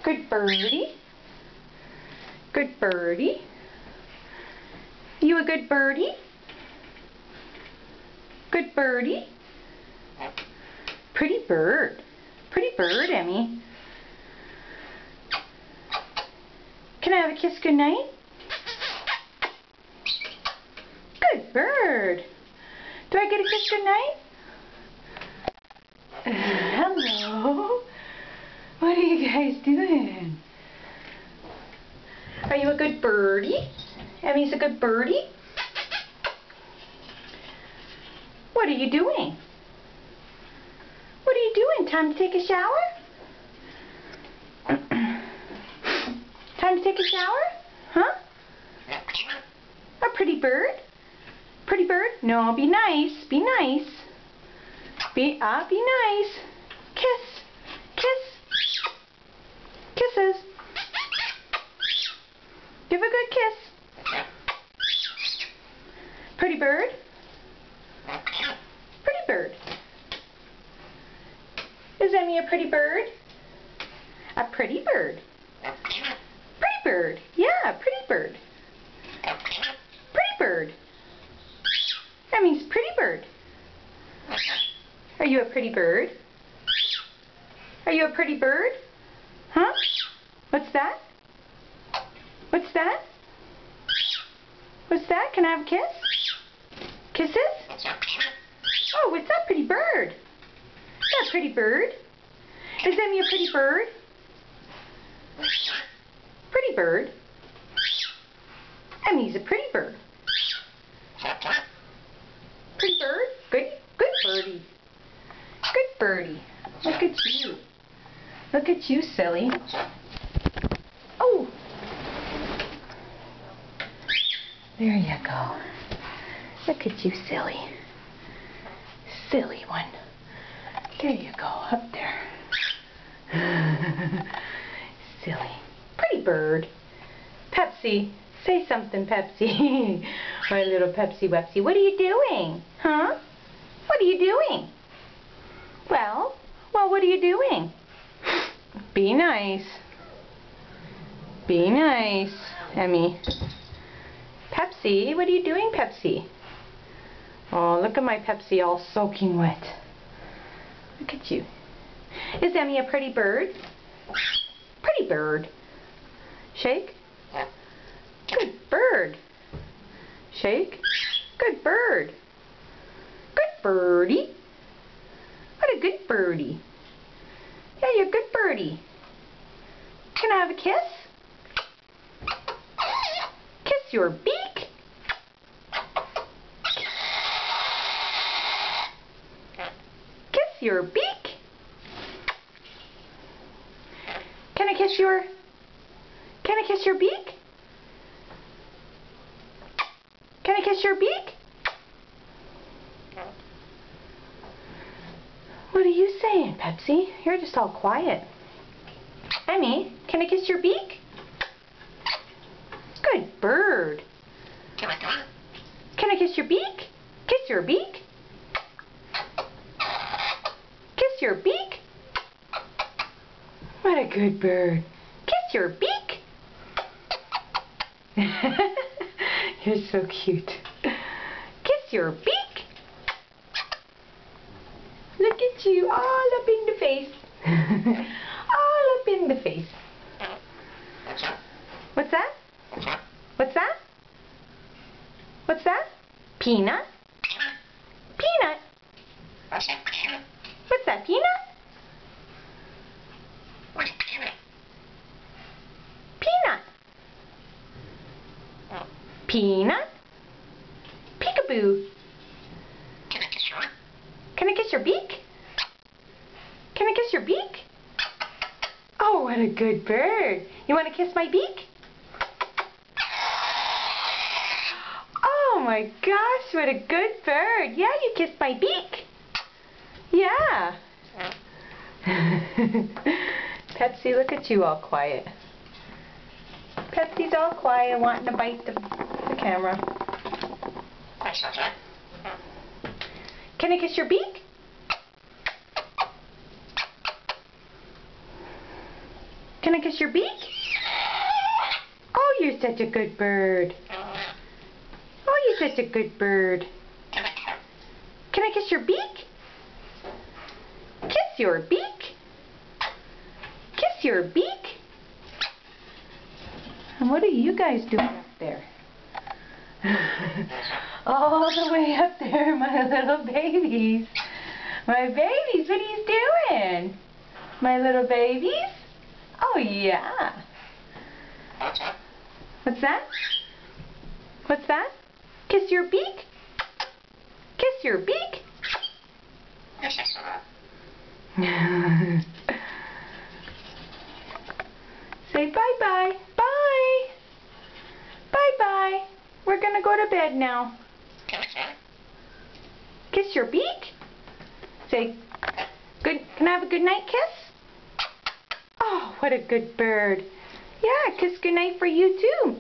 Good birdie. Good birdie. You a good birdie? Good birdie. Pretty bird. Pretty bird, Emmy. Can I have a kiss goodnight? Good bird. Do I get a kiss goodnight? Hello. What are you guys doing? Are you a good birdie? Emmy's a good birdie? What are you doing? What are you doing? Time to take a shower? Time to take a shower? Huh? A pretty bird? Pretty bird? No, be nice. Be nice. Be nice. Kiss. Kiss. Kisses. Give a good kiss. Pretty bird? Pretty bird. Is Emmy a pretty bird? A pretty bird. Pretty bird. Yeah, pretty bird. Pretty bird. Emmy's a pretty bird. Are you a pretty bird? Are you a pretty bird? Huh? What's that? What's that? What's that? Can I have a kiss? Kisses? Oh, what's that pretty bird? Is that a pretty bird? Is Emmy a pretty bird? Pretty bird? Emmy's a pretty bird. Pretty bird? Good birdie. Good birdie. Look at you. Look at you, silly. Oh! There you go. Look at you, silly. Silly one. There you go, up there. Silly. Pretty bird. Pepsi. Say something, Pepsi. My little Pepsi Wepsi. What are you doing? Huh? What are you doing? Well, what are you doing? Be nice. Be nice, Emmy. Pepsi, what are you doing, Pepsi? Oh, look at my Pepsi all soaking wet. Look at you. Is Emmy a pretty bird? Pretty bird. Shake. Good bird. Shake. Good bird. Good birdie. What a good birdie. Yeah, you're a good birdie. Can I have a kiss? Kiss your beak. Kiss your beak. Can I kiss your beak? Can I kiss your beak? What are you saying, Pepsi? You're just all quiet. Emmy, can I kiss your beak? Good bird. Can I kiss your beak? Kiss your beak? Kiss your beak? What a good bird. Kiss your beak? You're so cute. Kiss your beak? Look at you, all up in the face. All up in the face. What's that? What's that? What's that? Peanut? Peanut? What's that, peanut? Peanut. Peanut? Peekaboo. Can I kiss your beak? Can I kiss your beak? Oh, what a good bird. You want to kiss my beak? Oh my gosh, what a good bird. Yeah, you kissed my beak. Yeah. Pepsi, look at you all quiet. Pepsi's all quiet, wanting to bite the camera. Can I kiss your beak? Can I kiss your beak? Oh, you're such a good bird. Oh, you're such a good bird. Can I kiss your beak? Kiss your beak. Kiss your beak. And what are you guys doing up there? All the way up there, my little babies. My babies, what are you doing? My little babies? Oh, yeah. What's that? What's that? Kiss your beak? Kiss your beak? Say bye-bye. Bye. Bye-bye. We're going to go to bed now. Kiss your beak? Say, good. Can I have a good night kiss? Oh, what a good bird. Yeah, kiss good night for you too.